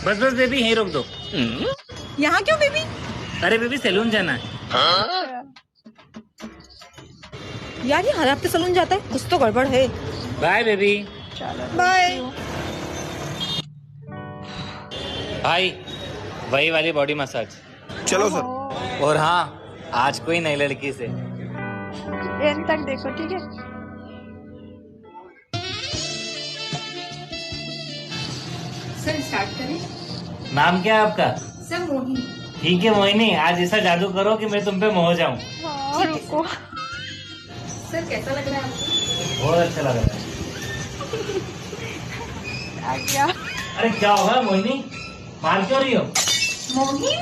बस बस बेबी यहीं रोक दो। यहाँ क्यों बेबी? अरे बेबी सैलून जाना है। यार ये हर हफ्ते सलून जाता है, कुछ तो गड़बड़ है। Bye baby. बाय। भाई वही वाली बॉडी मसाज। चलो सर। और हाँ, आज कोई नई लड़की से। एंड तक देखो, ठीक है? सर स्टार्ट करें? नाम क्या है आपका? सर मोहिनी। ठीक है मोहिनी, आज ऐसा जादू करो कि मैं तुम पे मोह जाऊं। हाँ, रुको। सर कैसा लग रहा है आपको? बहुत अच्छा लग रहा है। आ गया। अरे क्या होगा मोहिनी, मार क्यों रही हो? मोहिनी